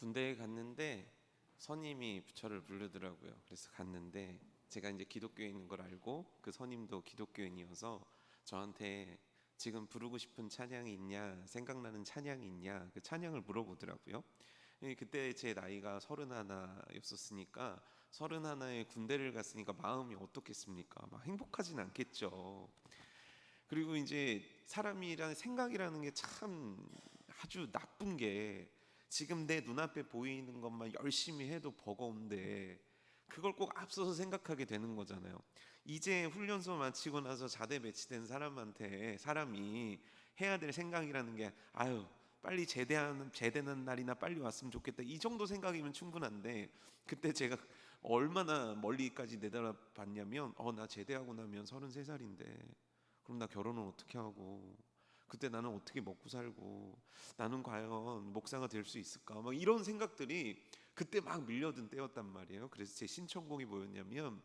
군대에 갔는데 선임이 저를 부르더라고요. 그래서 갔는데 제가 이제 기독교에 있는 걸 알고 그 선임도 기독교인이어서 저한테 지금 부르고 싶은 찬양이 있냐, 생각나는 찬양이 있냐, 그 찬양을 물어보더라고요. 그때 제 나이가 31였었으니까 31에 군대를 갔으니까 마음이 어떻겠습니까? 막 행복하진 않겠죠. 그리고 이제 사람이라는 생각이라는 게 참 아주 나쁜 게, 지금 내 눈앞에 보이는 것만 열심히 해도 버거운데 그걸 꼭 앞서서 생각하게 되는 거잖아요. 이제 훈련소 마치고 나서 자대 배치된 사람이 해야 될 생각이라는 게, 아유 빨리 제대하는 날이나 빨리 왔으면 좋겠다, 이 정도 생각이면 충분한데, 그때 제가 얼마나 멀리까지 내다봤냐면 나 제대하고 나면 33살인데 그럼 나 결혼은 어떻게 하고, 그때 나는 어떻게 먹고 살고, 나는 과연 목사가 될 수 있을까, 막 이런 생각들이 그때 막 밀려든 때였단 말이에요. 그래서 제 신청곡이 뭐였냐면,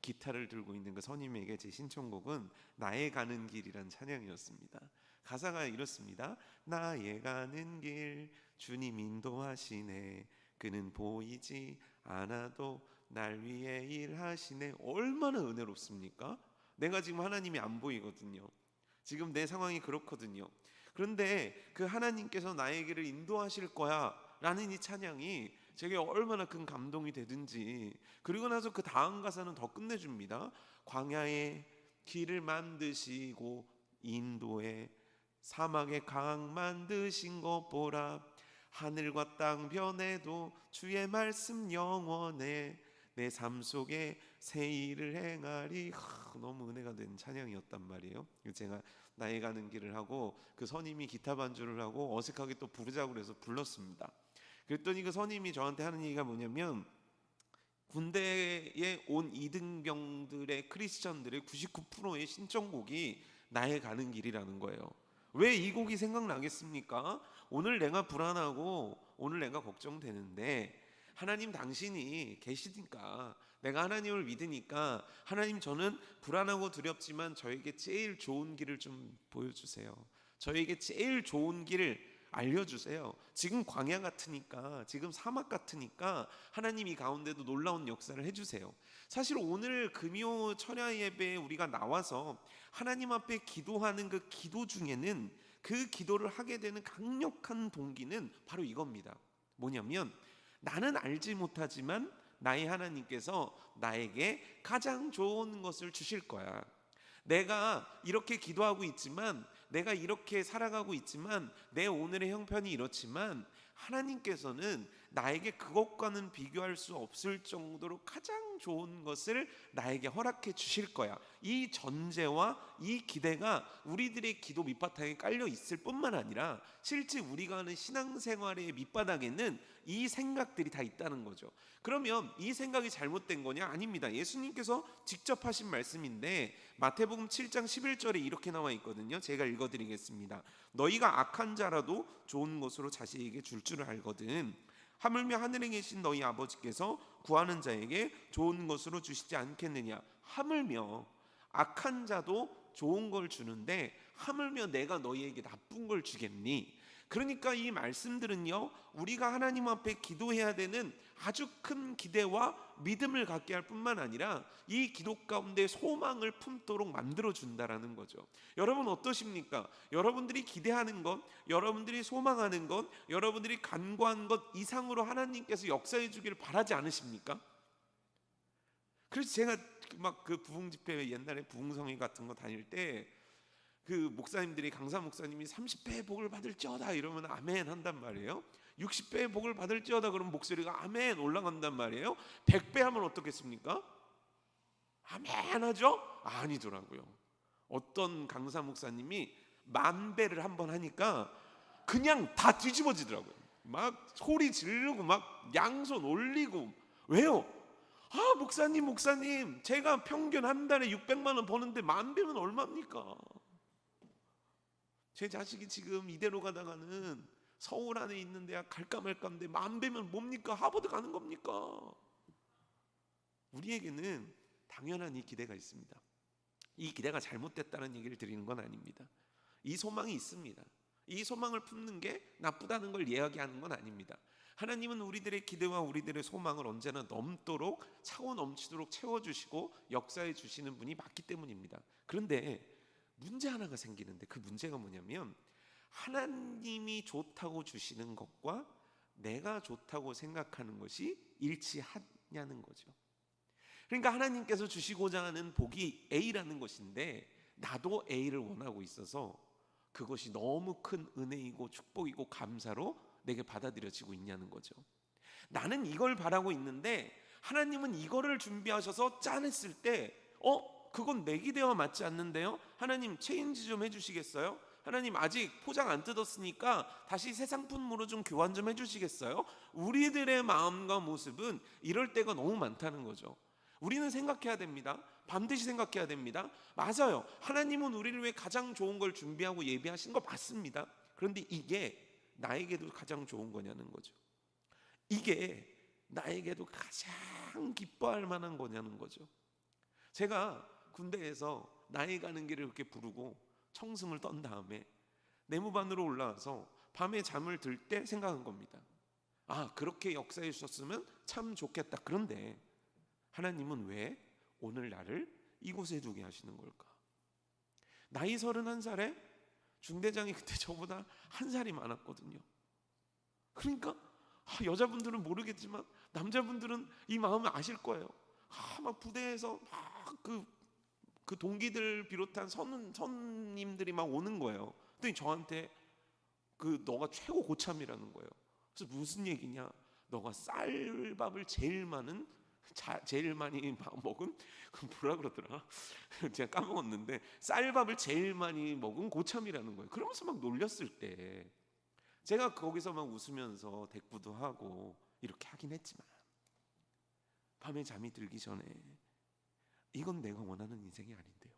기타를 들고 있는 그 선임에게 제 신청곡은 나의 가는 길이란 찬양이었습니다. 가사가 이렇습니다. 나의 가는 길 주님 인도하시네, 그는 보이지 않아도 날 위해 일하시네. 얼마나 은혜롭습니까? 내가 지금 하나님이 안 보이거든요. 지금 내 상황이 그렇거든요. 그런데 그 하나님께서 나에게를 인도하실 거야 라는 이 찬양이 제게 얼마나 큰 감동이 되든지. 그리고 나서 그 다음 가사는 더 끝내줍니다. 광야에 길을 만드시고 인도에 사막에 강 만드신 것 보라, 하늘과 땅 변해도 주의 말씀 영원해, 내 삶 속에 새 일을 행하리. 너무 은혜가 된 찬양이었단 말이에요. 제가 나의 가는 길을 하고 그 선임이 기타 반주를 하고 어색하게 또 부르자고 그래서 불렀습니다. 그랬더니 그 선임이 저한테 하는 얘기가 뭐냐면, 군대에 온 이등병들의 크리스천들의 99%의 신청곡이 나의 가는 길이라는 거예요. 왜 이 곡이 생각나겠습니까? 오늘 내가 불안하고 오늘 내가 걱정되는데 하나님 당신이 계시니까, 내가 하나님을 믿으니까, 하나님 저는 불안하고 두렵지만 저에게 제일 좋은 길을 좀 보여주세요. 저에게 제일 좋은 길을 알려주세요. 지금 광야 같으니까, 지금 사막 같으니까 하나님 이 가운데도 놀라운 역사를 해주세요. 사실 오늘 금요 철야 예배에 우리가 나와서 하나님 앞에 기도하는 그 기도 중에는, 그 기도를 하게 되는 강력한 동기는 바로 이겁니다. 뭐냐면, 나는 알지 못하지만 나의 하나님께서 나에게 가장 좋은 것을 주실 거야. 내가 이렇게 기도하고 있지만, 내가 이렇게 살아가고 있지만, 내 오늘의 형편이 이렇지만 하나님께서는 나에게 그것과는 비교할 수 없을 정도로 가장 좋은 것을 나에게 허락해 주실 거야. 이 전제와 이 기대가 우리들의 기도 밑바탕에 깔려 있을 뿐만 아니라 실제 우리가 하는 신앙생활의 밑바닥에는 이 생각들이 다 있다는 거죠. 그러면 이 생각이 잘못된 거냐? 아닙니다. 예수님께서 직접 하신 말씀인데 마태복음 7장 11절에 이렇게 나와 있거든요. 제가 읽어드리겠습니다. 너희가 악한 자라도 좋은 것으로 자식에게 줄 줄을 알거든. 하물며 하늘에 계신 너희 아버지께서 구하는 자에게 좋은 것으로 주시지 않겠느냐. 하물며 악한 자도 좋은 걸 주는데 하물며 내가 너희에게 나쁜 걸 주겠니? 그러니까 이 말씀들은요, 우리가 하나님 앞에 기도해야 되는 아주 큰 기대와 믿음을 갖게 할 뿐만 아니라 이 기도 가운데 소망을 품도록 만들어준다라는 거죠. 여러분 어떠십니까? 여러분들이 기대하는 것, 여러분들이 소망하는 것, 여러분들이 간구한 것 이상으로 하나님께서 역사해 주기를 바라지 않으십니까? 그래서 제가 막 그 부흥 집회, 옛날에 부흥성회 같은 거 다닐 때 그 목사님들이, 강사 목사님이 30배의 복을 받을지어다 이러면 아멘 한단 말이에요. 60배의 복을 받을지어다 그러면 목소리가 아멘 올라간단 말이에요. 100배 하면 어떻겠습니까? 아멘 하죠? 아니더라고요. 어떤 강사 목사님이 10,000배를 한번 하니까 그냥 다 뒤집어지더라고요. 막 소리 지르고 막 양손 올리고. 왜요? 목사님 제가 평균 한 달에 600만 원 버는데 10,000배면 얼마입니까? 제 자식이 지금 이대로 가다가는 서울 안에 있는 대학 갈까 말까인데 10,000배면 뭡니까? 하버드 가는 겁니까? 우리에게는 당연한 이 기대가 있습니다. 이 기대가 잘못됐다는 얘기를 드리는 건 아닙니다. 이 소망이 있습니다. 이 소망을 품는 게 나쁘다는 걸 이야기하는 건 아닙니다. 하나님은 우리들의 기대와 우리들의 소망을 언제나 넘도록 차고 넘치도록 채워주시고 역사해 주시는 분이 맞기 때문입니다. 그런데 문제 하나가 생기는데, 그 문제가 뭐냐면 하나님이 좋다고 주시는 것과 내가 좋다고 생각하는 것이 일치하냐는 거죠. 그러니까 하나님께서 주시고자 하는 복이 A라는 것인데 나도 A를 원하고 있어서 그것이 너무 큰 은혜이고 축복이고 감사로 내게 받아들여지고 있냐는 거죠. 나는 이걸 바라고 있는데 하나님은 이거를 준비하셔서 짠했을 때 그건 내 기대와 맞지 않는데요? 하나님 체인지 좀 해주시겠어요? 하나님 아직 포장 안 뜯었으니까 다시 새 상품으로 좀 교환 좀 해주시겠어요? 우리들의 마음과 모습은 이럴 때가 너무 많다는 거죠. 우리는 생각해야 됩니다. 반드시 생각해야 됩니다. 맞아요. 하나님은 우리를 위해 가장 좋은 걸 준비하고 예비하신 거 맞습니다. 그런데 이게 나에게도 가장 좋은 거냐는 거죠. 이게 나에게도 가장 기뻐할 만한 거냐는 거죠. 제가 군대에서 나이 가는 길을 그렇게 부르고 청승을 떤 다음에 내무반으로 올라와서 밤에 잠을 들 때 생각한 겁니다. 그렇게 역사해 주셨으면 참 좋겠다. 그런데 하나님은 왜 오늘 나를 이곳에 두게 하시는 걸까? 나이 31살에 중대장이 그때 저보다 한 살이 많았거든요. 그러니까 여자분들은 모르겠지만 남자분들은 이 마음을 아실 거예요. 막 부대에서 막 그 동기들 비롯한 선임들이 막 오는 거예요. 그랬더니 저한테 너가 최고 고참이라는 거예요. 그래서 무슨 얘기냐? 너가 쌀밥을 제일 많이 먹은, 뭐라 그러더라? 제가 까먹었는데 쌀밥을 제일 많이 먹은 고참이라는 거예요. 그러면서 막 놀렸을 때 제가 거기서 막 웃으면서 대꾸도 하고 이렇게 하긴 했지만 밤에 잠이 들기 전에 이건 내가 원하는 인생이 아닌데요.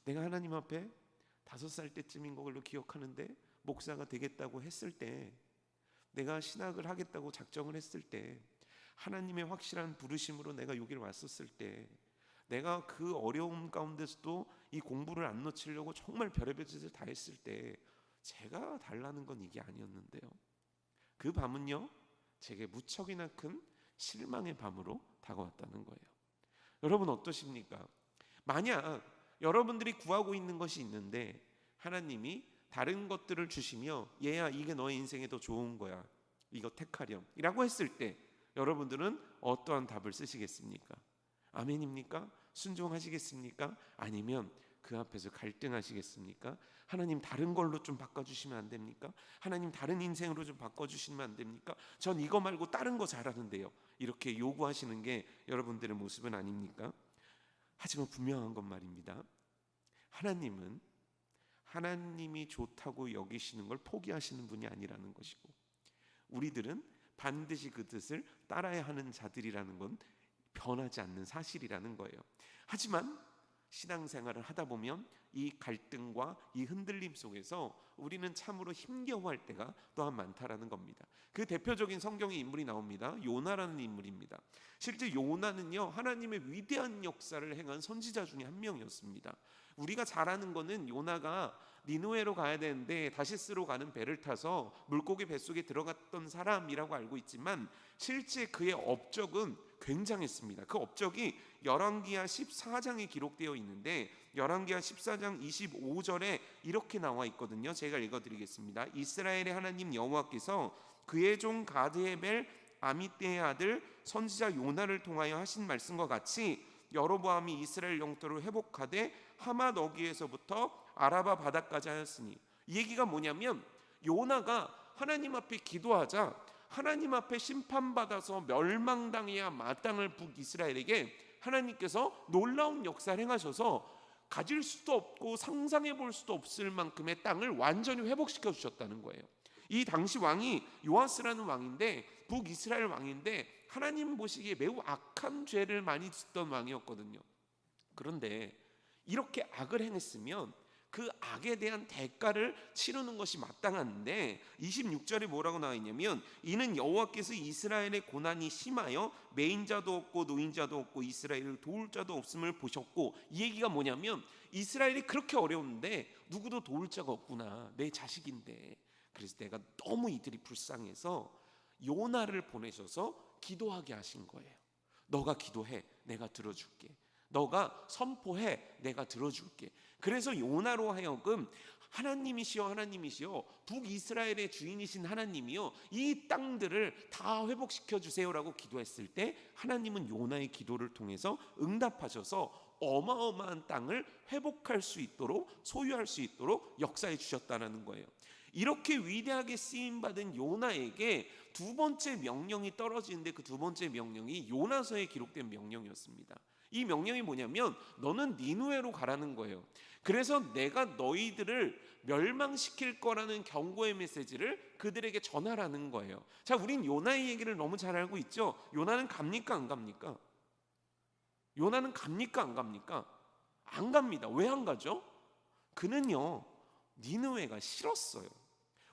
내가 하나님 앞에 5살 때쯤인 걸로 기억하는데 목사가 되겠다고 했을 때, 내가 신학을 하겠다고 작정을 했을 때, 하나님의 확실한 부르심으로 내가 여기를 왔었을 때, 내가 그 어려움 가운데서도 이 공부를 안 놓치려고 정말 별의별 짓을 다 했을 때 제가 달라는 건 이게 아니었는데요. 그 밤은요, 제게 무척이나 큰 실망의 밤으로 다가왔다는 거예요. 여러분 어떠십니까? 만약 여러분들이 구하고 있는 것이 있는데 하나님이 다른 것들을 주시며 얘야 이게 너의 인생에 더 좋은 거야, 이거 택하렴 이라고 했을 때 여러분들은 어떠한 답을 쓰시겠습니까? 아멘입니까? 순종하시겠습니까? 아니면 그 앞에서 갈등하시겠습니까? 하나님 다른 걸로 좀 바꿔주시면 안 됩니까? 하나님 다른 인생으로 좀 바꿔주시면 안 됩니까? 전 이거 말고 다른 거 잘하는데요, 이렇게 요구하시는 게 여러분들의 모습은 아닙니까? 하지만 분명한 건 말입니다. 하나님은 하나님이 좋다고 여기시는 걸 포기하시는 분이 아니라는 것이고, 우리들은 반드시 그 뜻을 따라야 하는 자들이라는 건 변하지 않는 사실이라는 거예요. 하지만 신앙생활을 하다 보면 이 갈등과 이 흔들림 속에서 우리는 참으로 힘겨워할 때가 또한 많다라는 겁니다. 그 대표적인 성경의 인물이 나옵니다. 요나라는 인물입니다. 실제 요나는요, 하나님의 위대한 역사를 행한 선지자 중에 한 명이었습니다. 우리가 잘 아는 거는 요나가 니느웨로 가야 되는데 다시스로 가는 배를 타서 물고기 뱃속에 들어갔던 사람이라고 알고 있지만 실제 그의 업적은 굉장했습니다. 그 업적이 열왕기하 14장에 기록되어 있는데 열왕기하 14장 25절에 이렇게 나와 있거든요. 제가 읽어드리겠습니다. 이스라엘의 하나님 여호와께서 그의 종 가드의 벨 아미떼의 아들 선지자 요나를 통하여 하신 말씀과 같이 여로보암이 이스라엘 영토를 회복하되 하맛 어귀에서부터 아라바 바다까지 하였으니, 이 얘기가 뭐냐면 요나가 하나님 앞에 기도하자 하나님 앞에 심판받아서 멸망당해야 마땅할 북이스라엘에게 하나님께서 놀라운 역사를 행하셔서 가질 수도 없고 상상해 볼 수도 없을 만큼의 땅을 완전히 회복시켜 주셨다는 거예요. 이 당시 왕이 요아스라는 왕인데 북이스라엘 왕인데 하나님 보시기에 매우 악한 죄를 많이 짓던 왕이었거든요. 그런데 이렇게 악을 행했으면 그 악에 대한 대가를 치르는 것이 마땅한데 26절에 뭐라고 나와 있냐면 이는 여호와께서 이스라엘의 고난이 심하여 매인자도 없고 노인자도 없고 이스라엘을 도울 자도 없음을 보셨고, 이 얘기가 뭐냐면 이스라엘이 그렇게 어려운데 누구도 도울 자가 없구나, 내 자식인데. 그래서 내가 너무 이들이 불쌍해서 요나를 보내셔서 기도하게 하신 거예요. 너가 기도해, 내가 들어줄게. 너가 선포해, 내가 들어줄게. 그래서 요나로 하여금 하나님이시여 하나님이시여 북이스라엘의 주인이신 하나님이여 이 땅들을 다 회복시켜 주세요라고 기도했을 때 하나님은 요나의 기도를 통해서 응답하셔서 어마어마한 땅을 회복할 수 있도록 소유할 수 있도록 역사해 주셨다는 거예요. 이렇게 위대하게 쓰임받은 요나에게 두 번째 명령이 떨어지는데 그 두 번째 명령이 요나서에 기록된 명령이었습니다. 이 명령이 뭐냐면 너는 니느웨로 가라는 거예요. 그래서 내가 너희들을 멸망시킬 거라는 경고의 메시지를 그들에게 전하라는 거예요. 자, 우린 요나의 얘기를 너무 잘 알고 있죠. 요나는 갑니까 안 갑니까? 요나는 갑니까 안 갑니까? 안 갑니다. 왜 안 가죠? 그는요 니느웨가 싫었어요.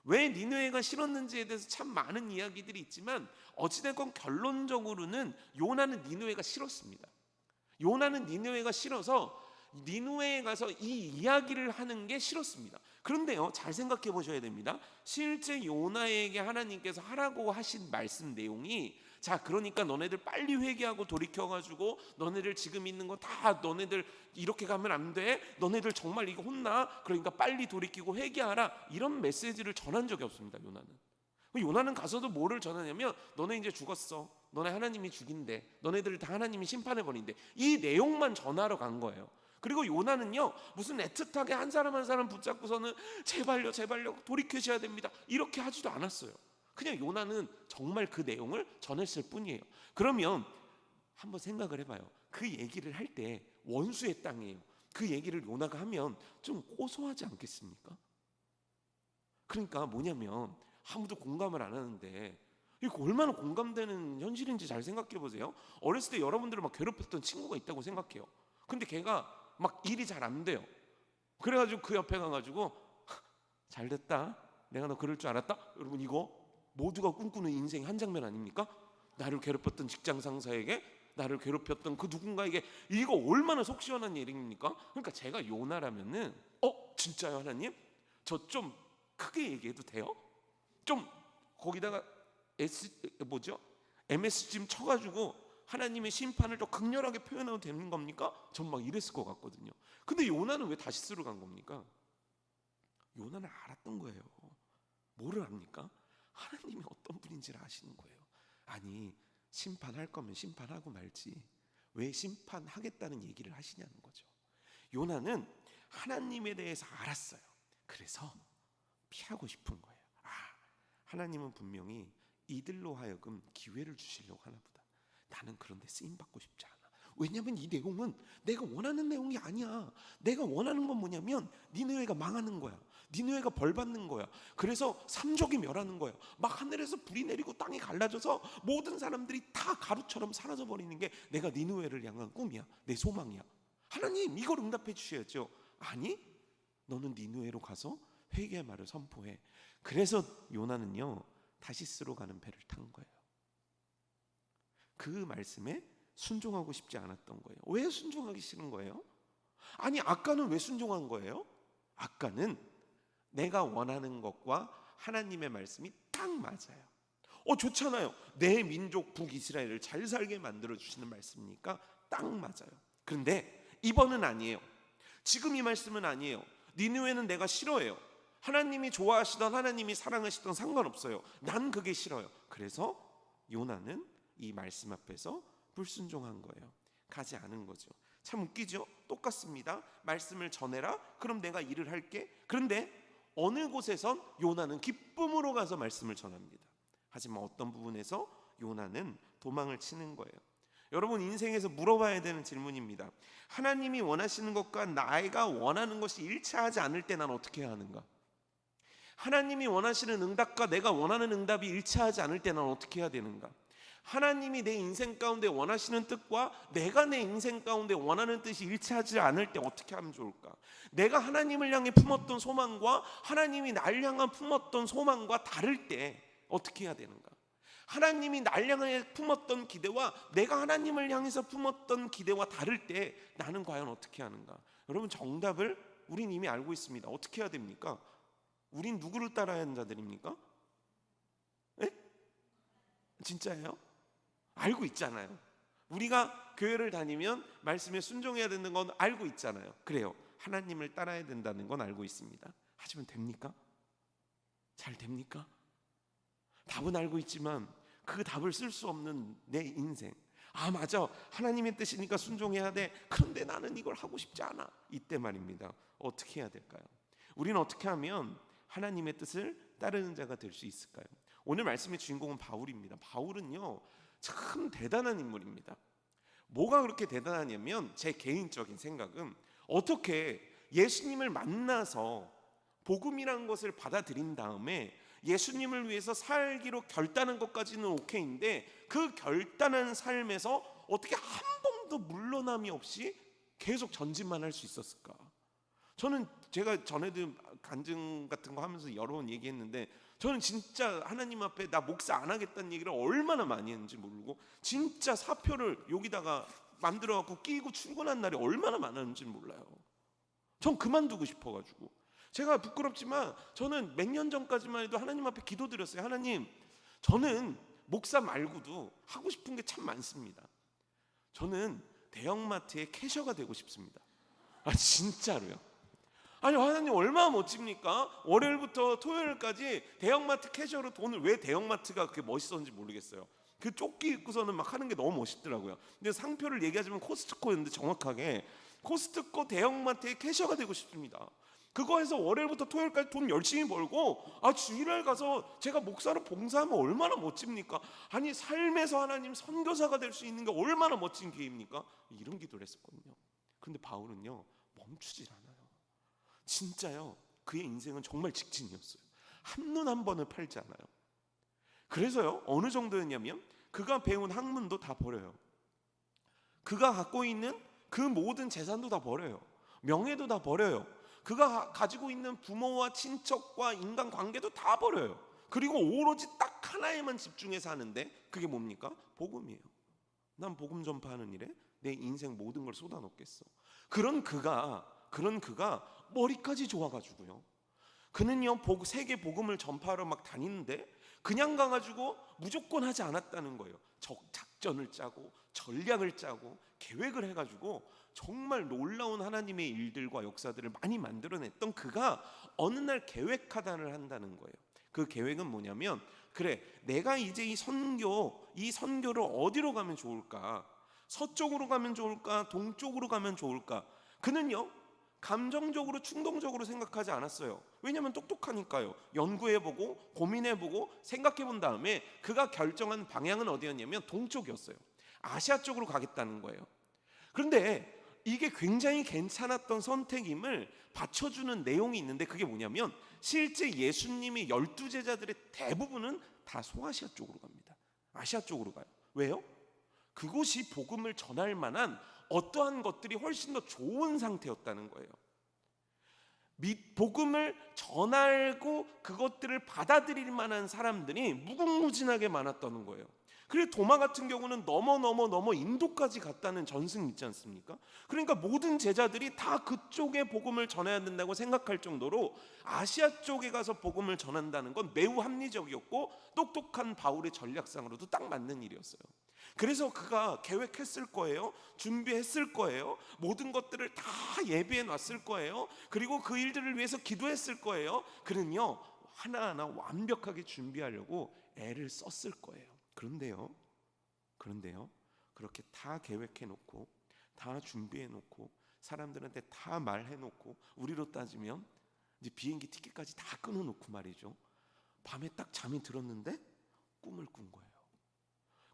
왜 니느웨가 싫었는지에 대해서 참 많은 이야기들이 있지만 어찌됐건 결론적으로는 요나는 니느웨가 싫었습니다. 요나는 니느웨가 싫어서 니느웨에 가서 이 이야기를 하는 게 싫었습니다. 그런데요 잘 생각해 보셔야 됩니다. 실제 요나에게 하나님께서 하라고 하신 말씀 내용이 자 그러니까 너네들 빨리 회개하고 돌이켜가지고 너네들 지금 있는 거 다 너네들 이렇게 가면 안 돼. 너네들 정말 이거 혼나. 그러니까 빨리 돌이키고 회개하라. 이런 메시지를 전한 적이 없습니다. 요나는 가서도 뭐를 전하냐면 너네 이제 죽었어. 너네 하나님이 죽인대. 너네들을 다 하나님이 심판해 버린대. 이 내용만 전하러 간 거예요. 그리고 요나는요 무슨 애틋하게 한 사람 한 사람 붙잡고서는 제발요 제발요 돌이키셔야 됩니다 이렇게 하지도 않았어요. 그냥 요나는 정말 그 내용을 전했을 뿐이에요. 그러면 한번 생각을 해봐요. 그 얘기를 할 때 원수의 땅이에요. 그 얘기를 요나가 하면 좀 고소하지 않겠습니까? 그러니까 뭐냐면 아무도 공감을 안 하는데 이거 얼마나 공감되는 현실인지 잘 생각해 보세요. 어렸을 때 여러분들을 막 괴롭혔던 친구가 있다고 생각해요. 근데 걔가 막 일이 잘 안 돼요. 그래가지고 그 옆에 가가지고 잘 됐다. 내가 너 그럴 줄 알았다. 여러분 이거 모두가 꿈꾸는 인생 한 장면 아닙니까? 나를 괴롭혔던 직장 상사에게 나를 괴롭혔던 그 누군가에게 이거 얼마나 속 시원한 일입니까? 그러니까 제가 요나라면은 진짜요 하나님? 저 좀 크게 얘기해도 돼요? 좀 거기다가 MSG 쳐가지고 하나님의 심판을 더 극렬하게 표현해도 되는 겁니까? 전 막 이랬을 것 같거든요. 근데 요나는 왜 다시스로 간 겁니까? 요나는 알았던 거예요. 뭐를 압니까? 하나님이 어떤 분인지를 아시는 거예요. 아니 심판할 거면 심판하고 말지 왜 심판하겠다는 얘기를 하시냐는 거죠. 요나는 하나님에 대해서 알았어요. 그래서 피하고 싶은 거예요. 하나님은 분명히 이들로 하여금 기회를 주시려고 하나 보다. 나는 그런데 쓰임받고 싶지 않아. 왜냐하면 이 내용은 내가 원하는 내용이 아니야. 내가 원하는 건 뭐냐면 니느웨가 망하는 거야. 니느웨가 벌받는 거야. 그래서 삼족이 멸하는 거야. 막 하늘에서 불이 내리고 땅이 갈라져서 모든 사람들이 다 가루처럼 사라져버리는 게 내가 니느웨를 향한 꿈이야. 내 소망이야. 하나님 이걸 응답해 주셔야죠. 아니 너는 니느웨로 가서 회개의 말을 선포해. 그래서 요나는요 다시스로 가는 배를 탄 거예요. 그 말씀에 순종하고 싶지 않았던 거예요. 왜 순종하기 싫은 거예요? 아니 아까는 왜 순종한 거예요? 아까는 내가 원하는 것과 하나님의 말씀이 딱 맞아요. 좋잖아요. 내 민족 북이스라엘을 잘 살게 만들어 주시는 말씀이니까 딱 맞아요. 그런데 이번은 아니에요. 지금 이 말씀은 아니에요. 니느웨는 내가 싫어해요. 하나님이 좋아하시던 하나님이 사랑하시던 상관없어요. 난 그게 싫어요. 그래서 요나는 이 말씀 앞에서 불순종한 거예요. 가지 않은 거죠. 참 웃기죠? 똑같습니다. 말씀을 전해라. 그럼 내가 일을 할게. 그런데 어느 곳에선 요나는 기쁨으로 가서 말씀을 전합니다. 하지만 어떤 부분에서 요나는 도망을 치는 거예요. 여러분 인생에서 물어봐야 되는 질문입니다. 하나님이 원하시는 것과 내가 원하는 것이 일치하지 않을 때 난 어떻게 해야 하는가? 하나님이 원하시는 응답과 내가 원하는 응답이 일치하지 않을 때 난 어떻게 해야 되는가? 하나님이 내 인생 가운데 원하시는 뜻과 내가 내 인생 가운데 원하는 뜻이 일치하지 않을 때 어떻게 하면 좋을까? 내가 하나님을 향해 품었던 소망과 하나님이 날 향한 품었던 소망과 다를 때 어떻게 해야 되는가? 하나님이 날 향해 품었던 기대와 내가 하나님을 향해서 품었던 기대와 다를 때 나는 과연 어떻게 하는가? 여러분 정답을 우린 이미 알고 있습니다. 어떻게 해야 됩니까? 우린 누구를 따라야 하는 자들입니까? 에? 진짜예요? 알고 있잖아요. 우리가 교회를 다니면 말씀에 순종해야 되는 건 알고 있잖아요. 그래요. 하나님을 따라야 된다는 건 알고 있습니다. 하지만 됩니까? 잘 됩니까? 답은 알고 있지만 그 답을 쓸 수 없는 내 인생. 아, 맞아, 하나님의 뜻이니까 순종해야 돼. 그런데 나는 이걸 하고 싶지 않아. 이때 말입니다. 어떻게 해야 될까요? 우리는 어떻게 하면 하나님의 뜻을 따르는 자가 될 수 있을까요? 오늘 말씀의 주인공은 바울입니다. 바울은요, 참 대단한 인물입니다. 뭐가 그렇게 대단하냐면, 제 개인적인 생각은 어떻게 예수님을 만나서 복음이라는 것을 받아들인 다음에 예수님을 위해서 살기로 결단한 것까지는 오케이인데, 그 결단한 삶에서 어떻게 한 번도 물러남이 없이 계속 전진만 할 수 있었을까? 저는 제가 전에도 간증 같은 거 하면서 여러 번 얘기했는데, 저는 진짜 하나님 앞에 나 목사 안 하겠다는 얘기를 얼마나 많이 했는지 모르고, 진짜 사표를 여기다가 만들어 갖고 끼고 출근한 날이 얼마나 많았는지 몰라요. 전 그만두고 싶어가지고. 제가 부끄럽지만 저는 몇 년 전까지만 해도 하나님 앞에 기도드렸어요. 하나님, 저는 목사 말고도 하고 싶은 게 참 많습니다. 저는 대형마트의 캐셔가 되고 싶습니다. 아, 진짜로요. 아니, 하나님 얼마나 멋집니까? 월요일부터 토요일까지 대형마트 캐셔로 돈을, 왜 대형마트가 그렇게 멋있었는지 모르겠어요. 그 조끼 입고서는 막 하는 게 너무 멋있더라고요. 근데 상표를 얘기하자면 코스트코였는데, 정확하게 코스트코 대형마트의 캐셔가 되고 싶습니다. 그거 해서 월요일부터 토요일까지 돈 열심히 벌고, 주일날 가서 제가 목사로 봉사하면 얼마나 멋집니까? 아니, 삶에서 하나님 선교사가 될 수 있는 게 얼마나 멋진 기회입니까? 이런 기도를 했었거든요. 근데 바울은요, 멈추질 않아요. 진짜요. 그의 인생은 정말 직진이었어요. 한눈 한 번을 팔지 않아요. 그래서요, 어느 정도였냐면 그가 배운 학문도 다 버려요. 그가 갖고 있는 그 모든 재산도 다 버려요. 명예도 다 버려요. 그가 가지고 있는 부모와 친척과 인간관계도 다 버려요. 그리고 오로지 딱 하나에만 집중해서 하는데, 그게 뭡니까? 복음이에요. 난 복음 전파하는 일에 내 인생 모든 걸 쏟아놓겠어. 그런 그가 머리까지 좋아가지고요, 그는요 세계 복음을 전파하러 막 다니는데 그냥 가가지고 무조건 하지 않았다는 거예요. 작전을 짜고 전략을 짜고 계획을 해가지고 정말 놀라운 하나님의 일들과 역사들을 많이 만들어냈던 그가 어느 날 계획하단을 한다는 거예요. 그 계획은 뭐냐면, 그래, 내가 이제 이 선교를 어디로 가면 좋을까? 서쪽으로 가면 좋을까? 동쪽으로 가면 좋을까? 그는요, 감정적으로 충동적으로 생각하지 않았어요. 왜냐하면 똑똑하니까요. 연구해보고 고민해보고 생각해본 다음에 그가 결정한 방향은 어디였냐면 동쪽이었어요. 아시아 쪽으로 가겠다는 거예요. 그런데 이게 굉장히 괜찮았던 선택임을 받쳐주는 내용이 있는데, 그게 뭐냐면, 실제 예수님이 12제자들의 대부분은 다 소아시아 쪽으로 갑니다. 아시아 쪽으로 가요. 왜요? 그곳이 복음을 전할 만한 어떠한 것들이 훨씬 더 좋은 상태였다는 거예요. 복음을 전하고 그것들을 받아들일 만한 사람들이 무궁무진하게 많았다는 거예요. 그래서 도마 같은 경우는 넘어 인도까지 갔다는 전승이 있지 않습니까? 그러니까 모든 제자들이 다 그쪽에 복음을 전해야 된다고 생각할 정도로 아시아 쪽에 가서 복음을 전한다는 건 매우 합리적이었고, 똑똑한 바울의 전략상으로도 딱 맞는 일이었어요. 그래서 그가 계획했을 거예요. 준비했을 거예요. 모든 것들을 다 예비해 놨을 거예요. 그리고 그 일들을 위해서 기도했을 거예요. 그는요, 하나하나 완벽하게 준비하려고 애를 썼을 거예요. 그런데요, 그렇게 다 계획해 놓고 다 준비해 놓고 사람들한테 다 말해 놓고, 우리로 따지면 이제 비행기 티켓까지 다 끊어 놓고 말이죠, 밤에 딱 잠이 들었는데 꿈을 꾼 거예요.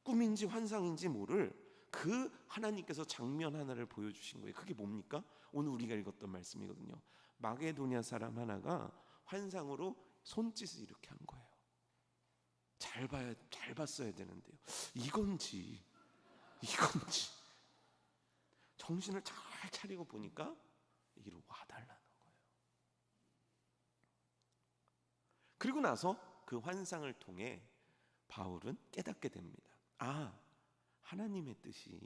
꿈인지 환상인지 모를 그 하나님께서 장면 하나를 보여주신 거예요. 그게 뭡니까? 오늘 우리가 읽었던 말씀이거든요. 마게도냐 사람 하나가 환상으로 손짓을 이렇게 한 거예요. 잘 봤어야 되는데요, 이건지 정신을 잘 차리고 보니까 이리로 와달라는 거예요. 그리고 나서 그 환상을 통해 바울은 깨닫게 됩니다. 하나님의 뜻이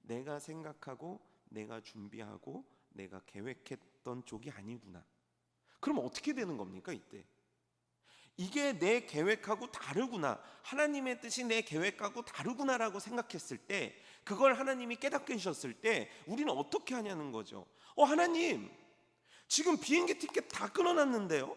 내가 생각하고 내가 준비하고 내가 계획했던 쪽이 아니구나. 그럼 어떻게 되는 겁니까? 이때 이게 내 계획하고 다르구나, 하나님의 뜻이 내 계획하고 다르구나라고 생각했을 때, 그걸 하나님이 깨닫게 해주셨을 때 우리는 어떻게 하냐는 거죠. 하나님, 지금 비행기 티켓 다 끊어놨는데요,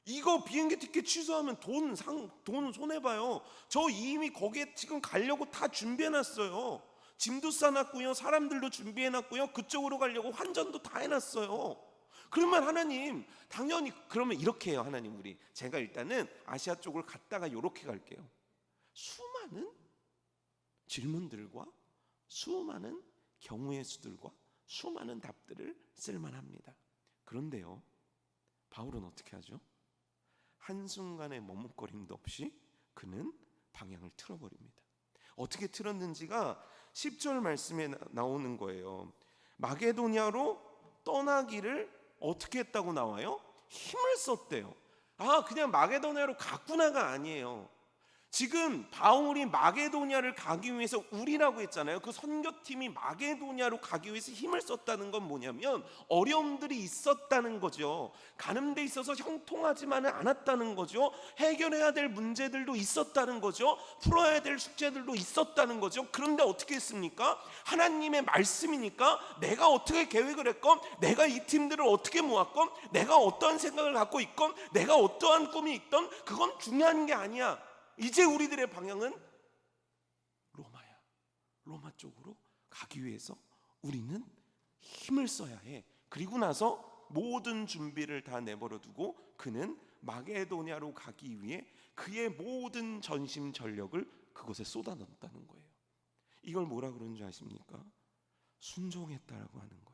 이거 비행기 티켓 취소하면 돈 손해봐요. 저 이미 거기에 지금 가려고 다 준비해놨어요. 짐도 싸놨고요, 사람들도 준비해놨고요, 그쪽으로 가려고 환전도 다 해놨어요. 그러면 하나님, 당연히 그러면 이렇게 해요. 하나님, 제가 일단은 아시아 쪽을 갔다가 이렇게 갈게요. 수많은 질문들과 수많은 경우의 수들과 수많은 답들을 쓸만합니다. 그런데요, 바울은 어떻게 하죠? 한순간의 머뭇거림도 없이 그는 방향을 틀어버립니다. 어떻게 틀었는지가 10절 말씀에 나오는 거예요. 마게도냐로 떠나기를 어떻게 했다고 나와요? 힘을 썼대요. 그냥 마게도냐로 갔구나가 아니에요. 지금 바울이 마게도냐를 가기 위해서, 우리라고 했잖아요. 그 선교팀이 마게도냐로 가기 위해서 힘을 썼다는 건 뭐냐면 어려움들이 있었다는 거죠. 가는 데 있어서 형통하지만은 않았다는 거죠. 해결해야 될 문제들도 있었다는 거죠. 풀어야 될 숙제들도 있었다는 거죠. 그런데 어떻게 했습니까? 하나님의 말씀이니까 내가 어떻게 계획을 했건, 내가 이 팀들을 어떻게 모았건, 내가 어떠한 생각을 갖고 있건, 내가 어떠한 꿈이 있던, 그건 중요한 게 아니야. 이제 우리들의 방향은 로마야. 로마 쪽으로 가기 위해서 우리는 힘을 써야 해. 그리고 나서 모든 준비를 다 내버려 두고 그는 마게도냐로 가기 위해 그의 모든 전심 전력을 그곳에 쏟아넣었다는 거예요. 이걸 뭐라 그러는 줄 아십니까? 순종했다라고 하는 거예요.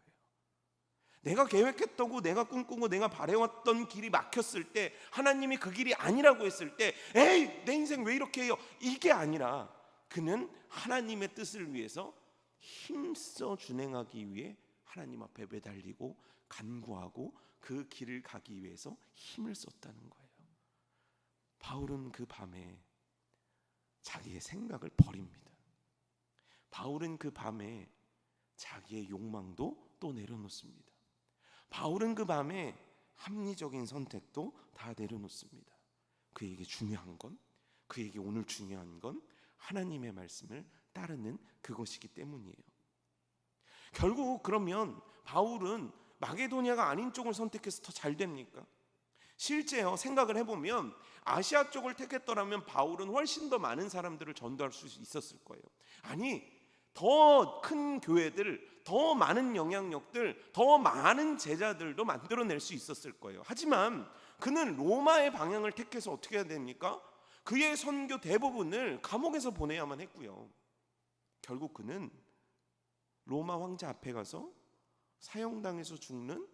내가 계획했다고, 내가 꿈꾸고 내가 바래왔던 길이 막혔을 때, 하나님이 그 길이 아니라고 했을 때, 에이, 내 인생 왜 이렇게 해요? 이게 아니라 그는 하나님의 뜻을 위해서 힘써 준행하기 위해 하나님 앞에 매달리고 간구하고 그 길을 가기 위해서 힘을 썼다는 거예요. 바울은 그 밤에 자기의 생각을 버립니다. 바울은 그 밤에 자기의 욕망도 또 내려놓습니다. 바울은 그 밤에 합리적인 선택도 다 내려놓습니다. 그에게 중요한 건, 그에게 오늘 중요한 건 하나님의 말씀을 따르는 그것이기 때문이에요. 결국 그러면 바울은 마게도냐가 아닌 쪽을 선택해서 더 잘 됩니까? 실제요, 생각을 해보면 아시아 쪽을 택했더라면 바울은 훨씬 더 많은 사람들을 전도할 수 있었을 거예요. 아니, 더 큰 교회들, 더 많은 영향력들, 더 많은 제자들도 만들어낼 수 있었을 거예요. 하지만 그는 로마의 방향을 택해서 어떻게 해야 됩니까? 그의 선교 대부분을 감옥에서 보내야만 했고요. 결국 그는 로마 황제 앞에 가서 사형당해서 죽는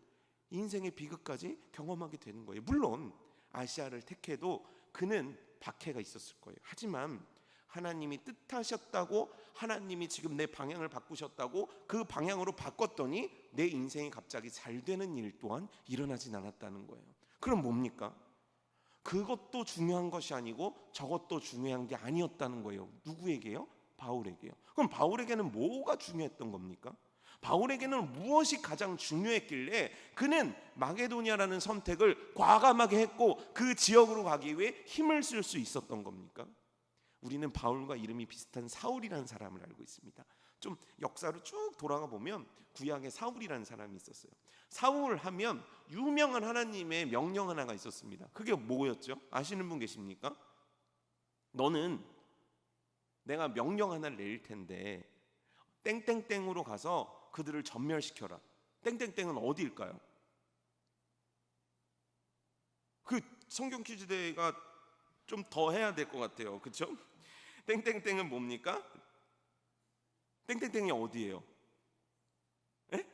인생의 비극까지 경험하게 되는 거예요. 물론 아시아를 택해도 그는 박해가 있었을 거예요. 하지만 하나님이 뜻하셨다고, 하나님이 지금 내 방향을 바꾸셨다고 그 방향으로 바꿨더니 내 인생이 갑자기 잘 되는 일 또한 일어나진 않았다는 거예요. 그럼 뭡니까? 그것도 중요한 것이 아니고 저것도 중요한 게 아니었다는 거예요. 누구에게요? 바울에게요. 그럼 바울에게는 뭐가 중요했던 겁니까? 바울에게는 무엇이 가장 중요했길래 그는 마게도냐라는 선택을 과감하게 했고 그 지역으로 가기 위해 힘을 쓸 수 있었던 겁니까? 우리는 바울과 이름이 비슷한 사울이라는 사람을 알고 있습니다. 좀 역사로 쭉 돌아가 보면 구약에 사울이라는 사람이 있었어요. 사울 하면 유명한 하나님의 명령 하나가 있었습니다. 그게 뭐였죠? 아시는 분 계십니까? 너는 내가 명령 하나를 내릴 텐데 땡땡땡으로 가서 그들을 전멸시켜라. 땡땡땡은 어디일까요? 그 성경 퀴즈 대회가 좀 더 해야 될 것 같아요. 그렇죠? 땡땡땡은 뭡니까? 땡땡땡이 어디예요? 에?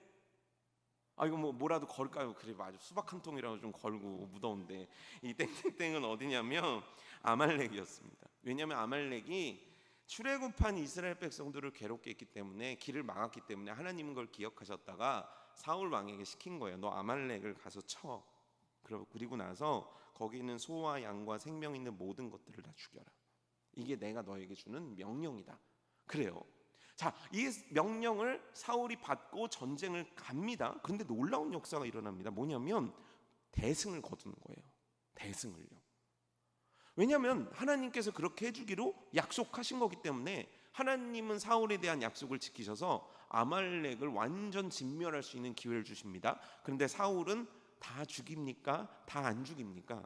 이거 뭐라도 걸까요? 그래, 맞아. 수박 한 통이라도 좀 걸고, 무더운데. 이 땡땡땡은 어디냐면 아말렉이었습니다. 왜냐하면 아말렉이 출애굽한 이스라엘 백성들을 괴롭게 했기 때문에, 길을 막았기 때문에 하나님은 그걸 기억하셨다가 사울 왕에게 시킨 거예요. 너 아말렉을 가서 쳐. 그리고 나서 거기 있는 소와 양과 생명 있는 모든 것들을 다 죽여라. 이게 내가 너에게 주는 명령이다. 그래요. 자, 이 명령을 사울이 받고 전쟁을 갑니다. 그런데 놀라운 역사가 일어납니다. 뭐냐면 대승을 거두는 거예요. 대승을요. 왜냐하면 하나님께서 그렇게 해주기로 약속하신 거기 때문에 하나님은 사울에 대한 약속을 지키셔서 아말렉을 완전 진멸할 수 있는 기회를 주십니다. 그런데 사울은 다 죽입니까? 다 안 죽입니까?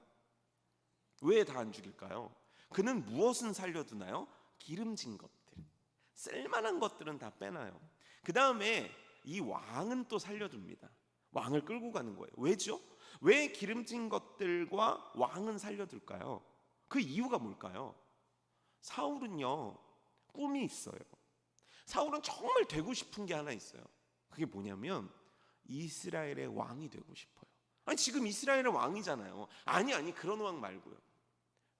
왜 다 안 죽일까요? 그는 무엇은 살려두나요? 기름진 것들, 쓸만한 것들은 다 빼놔요. 그 다음에 이 왕은 또 살려둡니다. 왕을 끌고 가는 거예요. 왜죠? 왜 기름진 것들과 왕은 살려둘까요? 그 이유가 뭘까요? 사울은요, 꿈이 있어요. 사울은 정말 되고 싶은 게 하나 있어요. 그게 뭐냐면 이스라엘의 왕이 되고 싶어요. 아니, 지금 이스라엘의 왕이잖아요. 아니, 그런 왕 말고요.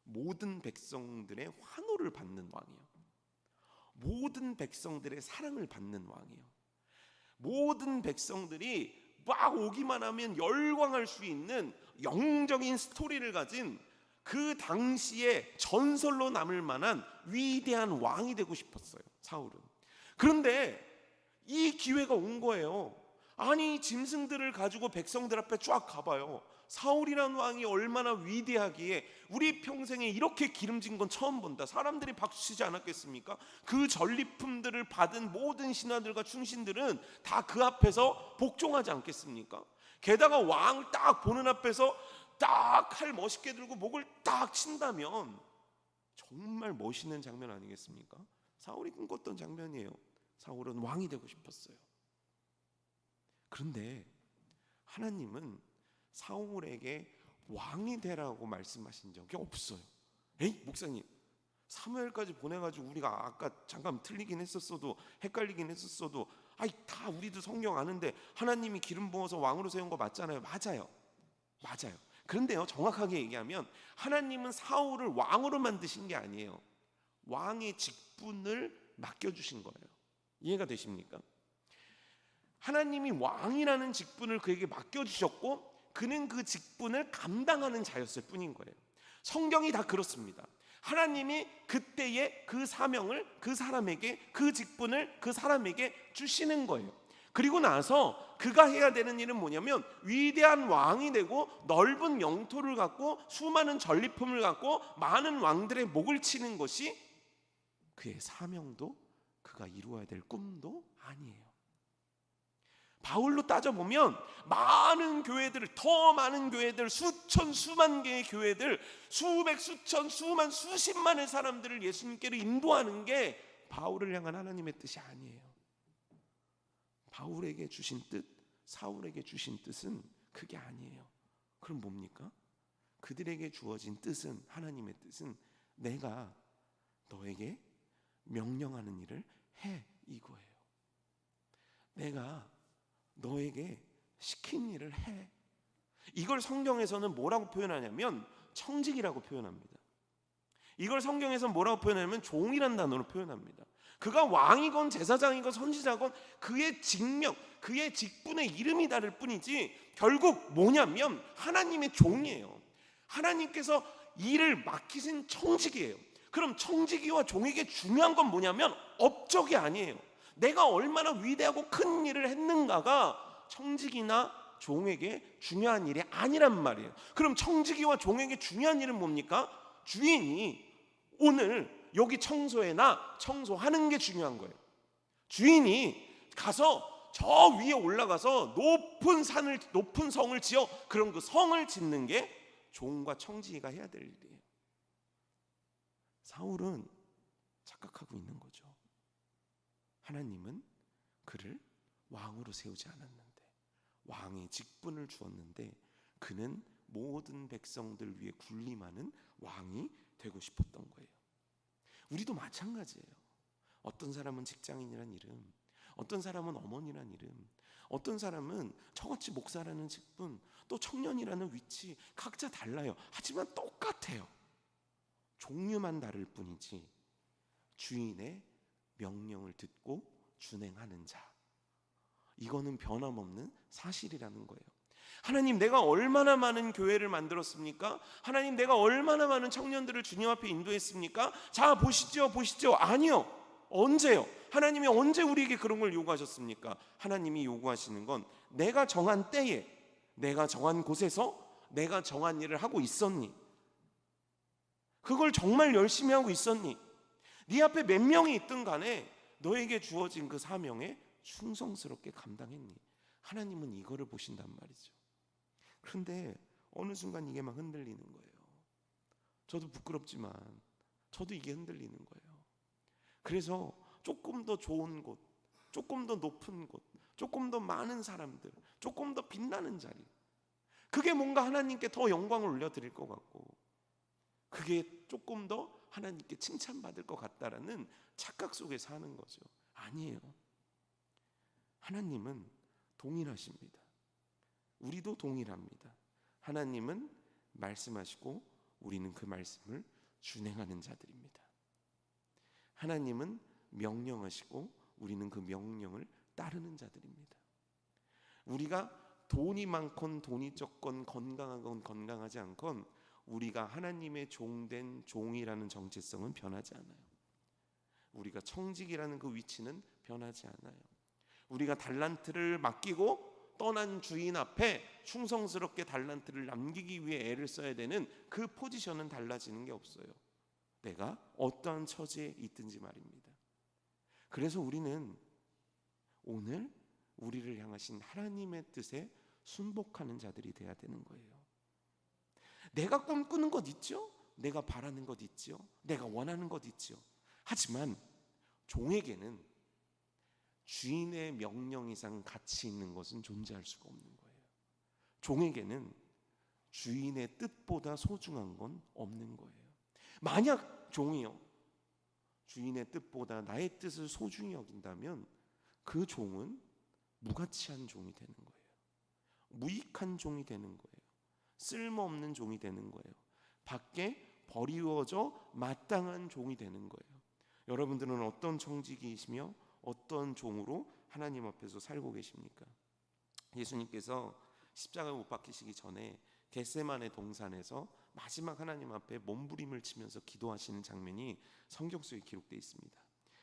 모든 백성들의 환호를 받는 왕이요. 모든 백성들의 사랑을 받는 왕이요. 모든 백성들이 막 오기만 하면 열광할 수 있는 영적인 스토리를 가진 그 당시에 전설로 남을 만한 위대한 왕이 되고 싶었어요, 사울은. 그런데 이 기회가 온 거예요. 아니, 짐승들을 가지고 백성들 앞에 쫙 가봐요. 사울이라는 왕이 얼마나 위대하기에 우리 평생에 이렇게 기름진 건 처음 본다. 사람들이 박수치지 않았겠습니까? 그 전리품들을 받은 모든 신하들과 충신들은 다 그 앞에서 복종하지 않겠습니까? 게다가 왕을 딱 보는 앞에서 딱 칼 멋있게 들고 목을 딱 친다면 정말 멋있는 장면 아니겠습니까? 사울이 꿈꿨던 장면이에요. 사울은 왕이 되고 싶었어요. 그런데 하나님은 사울에게 왕이 되라고 말씀하신 적이 없어요. 에이, 목사님, 사무엘까지 보내가지고 우리가 아까 잠깐 틀리긴 했었어도, 헷갈리긴 했었어도, 다 우리도 성경 아는데 하나님이 기름 부어서 왕으로 세운 거 맞잖아요. 맞아요. 그런데요, 정확하게 얘기하면 하나님은 사울을 왕으로 만드신 게 아니에요. 왕의 직분을 맡겨주신 거예요. 이해가 되십니까? 하나님이 왕이라는 직분을 그에게 맡겨주셨고 그는 그 직분을 감당하는 자였을 뿐인 거예요. 성경이 다 그렇습니다. 하나님이 그때의 그 사명을 그 사람에게, 그 직분을 그 사람에게 주시는 거예요. 그리고 나서 그가 해야 되는 일은 뭐냐면 위대한 왕이 되고 넓은 영토를 갖고 수많은 전리품을 갖고 많은 왕들의 목을 치는 것이 그의 사명도 그가 이루어야 될 꿈도 아니에요. 바울로 따져보면 많은 교회들, 더 많은 교회들, 수천 수만 개의 교회들, 수백 수천 수만 수십만의 사람들을 예수님께로 인도하는 게 바울을 향한 하나님의 뜻이 아니에요. 바울에게 주신 뜻, 사울에게 주신 뜻은 그게 아니에요. 그럼 뭡니까? 그들에게 주어진 뜻은, 하나님의 뜻은 내가 너에게 명령하는 일을 해, 이거예요. 내가 너에게 시킨 일을 해. 이걸 성경에서는 뭐라고 표현하냐면 청직이라고 표현합니다. 이걸 성경에서는 뭐라고 표현하냐면 종이란 단어로 표현합니다. 그가 왕이건 제사장이건 선지자건 그의 직명, 그의 직분의 이름이 다를 뿐이지 결국 뭐냐면 하나님의 종이에요. 하나님께서 일을 맡기신 청직이에요. 그럼 청지기와 종에게 중요한 건 뭐냐면 업적이 아니에요. 내가 얼마나 위대하고 큰 일을 했는가가 청지기나 종에게 중요한 일이 아니란 말이에요. 그럼 청지기와 종에게 중요한 일은 뭡니까? 주인이 오늘 여기 청소해나 청소하는 게 중요한 거예요. 주인이 가서 저 위에 올라가서 높은 성을 지어 그런 그 성을 짓는 게 종과 청지기가 해야 될 일이에요. 사울은 착각하고 있는 거죠. 하나님은 그를 왕으로 세우지 않았는데, 왕의 직분을 주었는데 그는 모든 백성들 위에 군림하는 왕이 되고 싶었던 거예요. 우리도 마찬가지예요. 어떤 사람은 직장인이란 이름, 어떤 사람은 어머니란 이름, 어떤 사람은 저같이 목사라는 직분, 또 청년이라는 위치, 각자 달라요. 하지만 똑같아요. 종류만 다를 뿐이지 주인의 명령을 듣고 준행하는 자, 이거는 변함없는 사실이라는 거예요. 하나님, 내가 얼마나 많은 교회를 만들었습니까? 하나님, 내가 얼마나 많은 청년들을 주님 앞에 인도했습니까? 자, 보시죠. 아니요. 언제요? 하나님이 언제 우리에게 그런 걸 요구하셨습니까? 하나님이 요구하시는 건 내가 정한 때에, 내가 정한 곳에서 내가 정한 일을 하고 있었니? 그걸 정말 열심히 하고 있었니? 네 앞에 몇 명이 있든 간에 너에게 주어진 그 사명에 충성스럽게 감당했니? 하나님은 이거를 보신단 말이죠. 그런데 어느 순간 이게 막 흔들리는 거예요. 저도 부끄럽지만 저도 이게 흔들리는 거예요. 그래서 조금 더 좋은 곳, 조금 더 높은 곳, 조금 더 많은 사람들, 조금 더 빛나는 자리, 그게 뭔가 하나님께 더 영광을 올려드릴 것 같고, 그게 조금 더 하나님께 칭찬받을 것 같다라는 착각 속에 사는 거죠. 아니에요. 하나님은 동일하십니다. 우리도 동일합니다. 하나님은 말씀하시고 우리는 그 말씀을 준행하는 자들입니다. 하나님은 명령하시고 우리는 그 명령을 따르는 자들입니다. 우리가 돈이 많건 돈이 적건 건강하건 건강하지 않건 우리가 하나님의 종된 종이라는 정체성은 변하지 않아요. 우리가 청직이라는 그 위치는 변하지 않아요. 우리가 달란트를 맡기고 떠난 주인 앞에 충성스럽게 달란트를 남기기 위해 애를 써야 되는 그 포지션은 달라지는 게 없어요. 내가 어떠한 처지에 있든지 말입니다. 그래서 우리는 오늘 우리를 향하신 하나님의 뜻에 순복하는 자들이 돼야 되는 거예요. 내가 꿈꾸는 것 있죠? 내가 바라는 것 있죠? 내가 원하는 것 있죠? 하지만 종에게는 주인의 명령 이상 가치 있는 것은 존재할 수가 없는 거예요. 종에게는 주인의 뜻보다 소중한 건 없는 거예요. 만약 종이요, 주인의 뜻보다 나의 뜻을 소중히 여긴다면 그 종은 무가치한 종이 되는 거예요. 무익한 종이 되는 거예요. 쓸모없는 종이 되는 거예요. 밖에 버리워져 마땅한 종이 되는 거예요. 여러분들은 어떤 청지기이시며 어떤 종으로 하나님 앞에서 살고 계십니까? 예수님께서 십자가에 못 박히시기 전에 겟세마네 동산에서 마지막 하나님 앞에 몸부림을 치면서 기도하시는 장면이 성경 속에 기록되어 있습니다.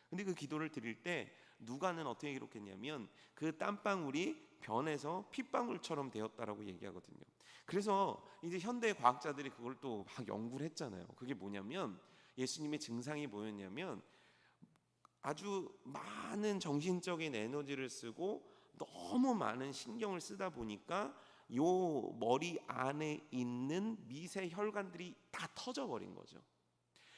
근데 그 기도를 드릴 때 누가는 어떻게 기록했냐면 그 땀방울이 변해서 핏방울처럼 되었다라고 얘기하거든요. 그래서 이제 현대 과학자들이 그걸 또 막 연구를 했잖아요. 그게 뭐냐면 예수님의 증상이 뭐였냐면 아주 많은 정신적인 에너지를 쓰고 너무 많은 신경을 쓰다 보니까 요 머리 안에 있는 미세 혈관들이 다 터져버린 거죠.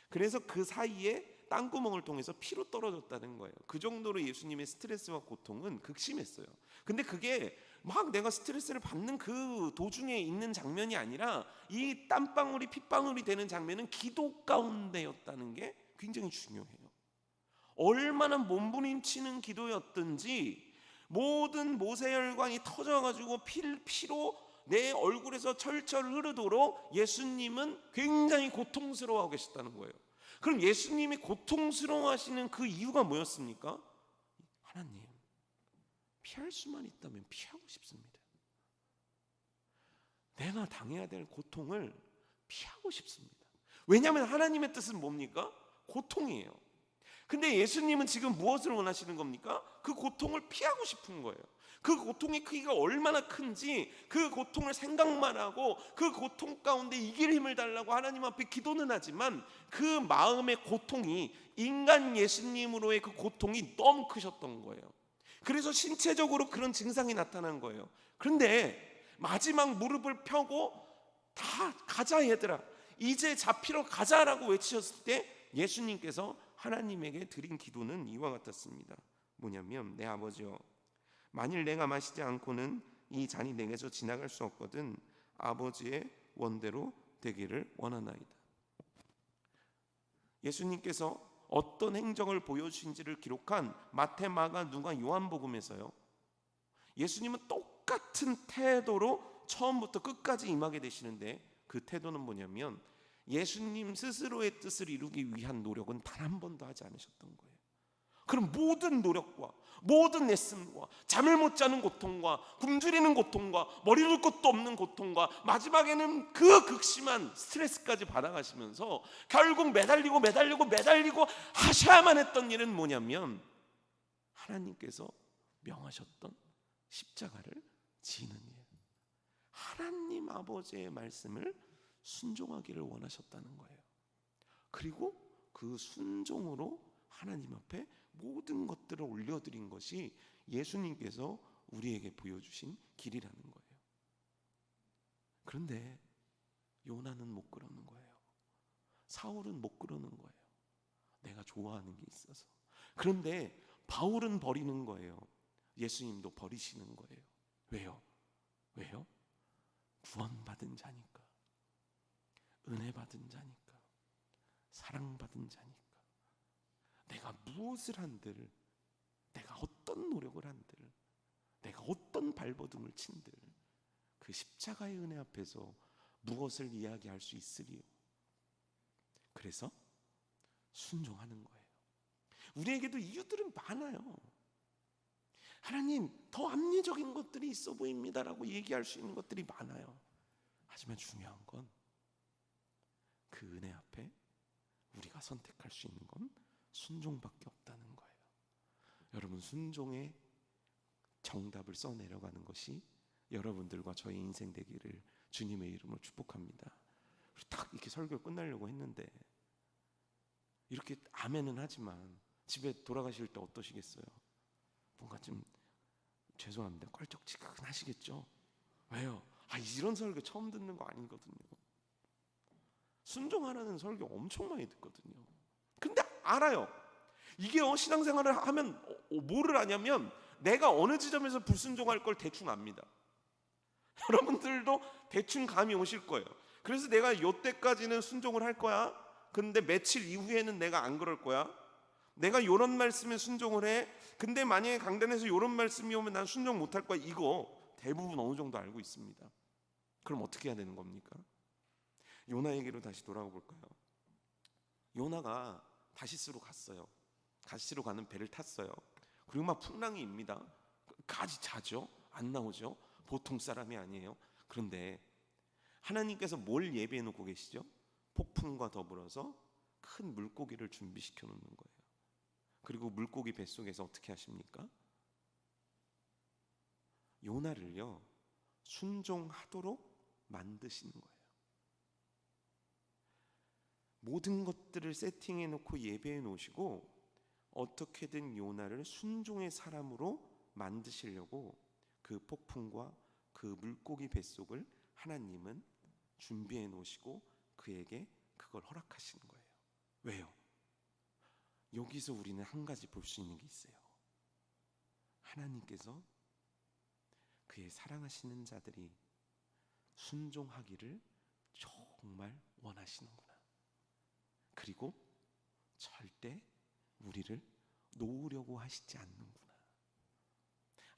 그래서 그 사이에 땅구멍을 통해서 피로 떨어졌다는 거예요. 그 정도로 예수님의 스트레스와 고통은 극심했어요. 근데 그게 막 내가 스트레스를 받는 그 도중에 있는 장면이 아니라 이 땀방울이 핏방울이 되는 장면은 기도 가운데였다는 게 굉장히 중요해요. 얼마나 몸부림치는 기도였든지 모든 모세혈관이 터져가지고 피로 내 얼굴에서 철철 흐르도록 예수님은 굉장히 고통스러워하고 계셨다는 거예요. 그럼 예수님이 고통스러워하시는 그 이유가 뭐였습니까? 하나님, 피할 수만 있다면 피하고 싶습니다. 내가 당해야 될 고통을 피하고 싶습니다. 왜냐하면 하나님의 뜻은 뭡니까? 고통이에요. 근데 예수님은 지금 무엇을 원하시는 겁니까? 그 고통을 피하고 싶은 거예요. 그 고통의 크기가 얼마나 큰지 그 고통을 생각만 하고 그 고통 가운데 이길 힘을 달라고 하나님 앞에 기도는 하지만 그 마음의 고통이 인간 예수님으로의 그 고통이 너무 크셨던 거예요. 그래서 신체적으로 그런 증상이 나타난 거예요. 그런데 마지막 무릎을 펴고 다 가자 얘들아, 이제 잡히러 가자라고 외치셨을 때 예수님께서 하나님에게 드린 기도는 이와 같았습니다. 뭐냐면 내 아버지여, 만일 내가 마시지 않고는 이 잔이 내게서 지나갈 수 없거든 아버지의 원대로 되기를 원하나이다. 예수님께서 어떤 행적을 보여주신지를 기록한 마태, 마가, 누가, 요한복음에서요, 예수님은 똑같은 태도로 처음부터 끝까지 임하게 되시는데 그 태도는 뭐냐면 예수님 스스로의 뜻을 이루기 위한 노력은 단 한 번도 하지 않으셨던 거예요. 그럼 모든 노력과 모든 애씀과 잠을 못 자는 고통과 굶주리는 고통과 머리 둘 것도 없는 고통과 마지막에는 그 극심한 스트레스까지 받아가시면서 결국 매달리고 하셔야만 했던 일은 뭐냐면 하나님께서 명하셨던 십자가를 지는 일, 하나님 아버지의 말씀을 순종하기를 원하셨다는 거예요. 그리고 그 순종으로 하나님 앞에 모든 것들을 올려드린 것이 예수님께서 우리에게 보여주신 길이라는 거예요. 그런데 요나는 못 그러는 거예요. 사울은 못 그러는 거예요. 내가 좋아하는 게 있어서. 그런데 바울은 버리는 거예요. 예수님도 버리시는 거예요. 왜요? 왜요? 구원받은 자니까, 은혜 받은 자니까, 사랑받은 자니까. 내가 무엇을 한들, 내가 어떤 노력을 한들, 내가 어떤 발버둥을 친들 그 십자가의 은혜 앞에서 무엇을 이야기할 수 있으리요? 그래서 순종하는 거예요. 우리에게도 이유들은 많아요. 하나님, 더 합리적인 것들이 있어 보입니다라고 얘기할 수 있는 것들이 많아요. 하지만 중요한 건 그 은혜 앞에 우리가 선택할 수 있는 건 순종밖에 없다는 거예요. 여러분, 순종의 정답을 써내려가는 것이 여러분들과 저의 인생 되기를 주님의 이름으로 축복합니다. 딱 이렇게 설교 끝나려고 했는데 이렇게 아멘은 하지만 집에 돌아가실 때 어떠시겠어요? 뭔가 좀 죄송합니다. 껄쩍지근하시겠죠? 왜요? 이런 설교 처음 듣는 거 아니거든요. 순종하라는 설교 엄청 많이 듣거든요. 근데 알아요. 이게 신앙생활을 하면 뭐를 아냐면 내가 어느 지점에서 불순종할 걸 대충 압니다. 여러분들도 대충 감이 오실 거예요. 그래서 내가 이때까지는 순종을 할 거야. 근데 며칠 이후에는 내가 안 그럴 거야. 내가 이런 말씀에 순종을 해. 근데 만약에 강단에서 이런 말씀이 오면 난 순종 못 할 거야. 이거 대부분 어느 정도 알고 있습니다. 그럼 어떻게 해야 되는 겁니까? 요나에게로 다시 돌아가 볼까요? 요나가 다시스로 갔어요. 다시스로 가는 배를 탔어요. 그리고 막 풍랑이 입니다. 가지 자죠. 안 나오죠. 보통 사람이 아니에요. 그런데 하나님께서 뭘 예비해 놓고 계시죠? 폭풍과 더불어서 큰 물고기를 준비시켜 놓는 거예요. 그리고 물고기 뱃속에서 어떻게 하십니까? 요나를요, 순종하도록 만드시는 거예요. 모든 것들을 세팅해 놓고 예배해 놓으시고 어떻게든 요나를 순종의 사람으로 만드시려고 그 폭풍과 그 물고기 뱃속을 하나님은 준비해 놓으시고 그에게 그걸 허락하시는 거예요. 왜요? 여기서 우리는 한 가지 볼 수 있는 게 있어요. 하나님께서 그의 사랑하시는 자들이 순종하기를 정말 원하시는구나. 그리고 절대 우리를 놓으려고 하시지 않는구나.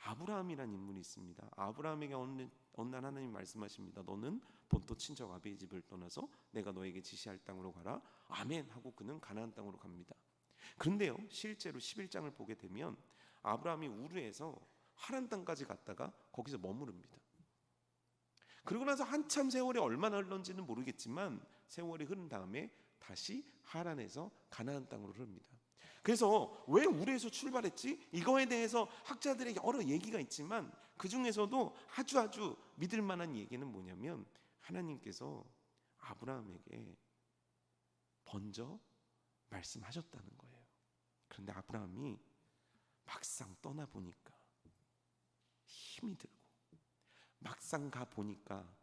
아브라함이라는 인물이 있습니다. 아브라함에게 어느 날 하나님 말씀하십니다. 너는 본토 친척 아비의 집을 떠나서 내가 너에게 지시할 땅으로 가라. 아멘 하고 그는 가나안 땅으로 갑니다. 그런데요, 실제로 11장을 보게 되면 아브라함이 우르에서 하란 땅까지 갔다가 거기서 머무릅니다. 그러고 나서 한참 세월이 얼마나 흘렀는지는 모르겠지만 세월이 흐른 다음에 다시 하란에서 가나안 땅으로 흐릅니다. 그래서 왜 우르에서 출발했지? 이거에 대해서 학자들에게 여러 얘기가 있지만 그 중에서도 아주 믿을 만한 얘기는 뭐냐면 하나님께서 아브라함에게 먼저 말씀하셨다는 거예요. 그런데 아브라함이 막상 떠나보니까 힘이 들고 막상 가보니까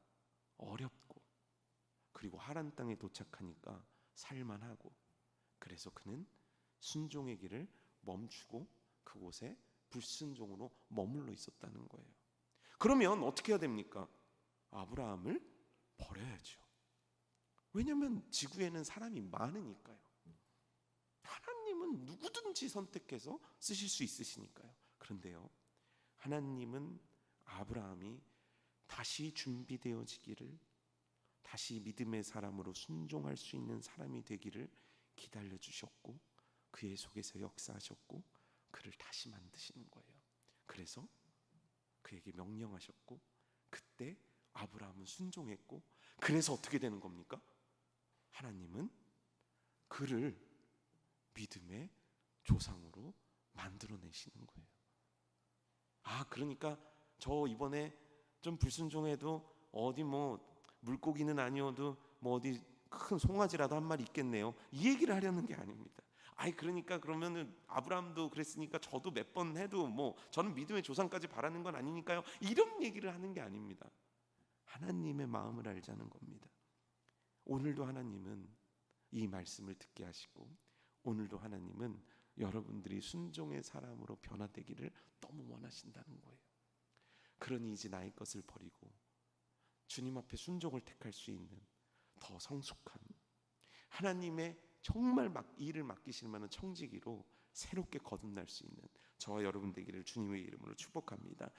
어렵고 그리고 하란 땅에 도착하니까 살만하고 그래서 그는 순종의 길을 멈추고 그곳에 불순종으로 머물러 있었다는 거예요. 그러면 어떻게 해야 됩니까? 아브라함을 버려야죠. 왜냐하면 지구에는 사람이 많으니까요. 하나님은 누구든지 선택해서 쓰실 수 있으시니까요. 그런데요, 하나님은 아브라함이 다시 준비되어지기를, 다시 믿음의 사람으로 순종할 수 있는 사람이 되기를 기다려 주셨고 그의 속에서 역사하셨고 그를 다시 만드시는 거예요. 그래서 그에게 명령하셨고 그때 아브라함은 순종했고 그래서 어떻게 되는 겁니까? 하나님은 그를 믿음의 조상으로 만들어내시는 거예요. 그러니까 저 이번에 좀 불순종해도 어디 뭐 물고기는 아니어도 뭐 어디 큰 송아지라도 한 마리 있겠네요. 이 얘기를 하려는 게 아닙니다. 아이 그러니까 그러면은 아브라함도 그랬으니까 저도 몇 번 해도 뭐 저는 믿음의 조상까지 바라는 건 아니니까요. 이런 얘기를 하는 게 아닙니다. 하나님의 마음을 알자는 겁니다. 오늘도 하나님은 이 말씀을 듣게 하시고 오늘도 하나님은 여러분들이 순종의 사람으로 변화되기를 너무 원하신다는 거예요. 그러니 이제 나의 것을 버리고 주님 앞에 순종을 택할 수 있는 더 성숙한 하나님의 정말 일을 맡기실 만한 청지기로 새롭게 거듭날 수 있는 저와 여러분 되기를 주님의 이름으로 축복합니다.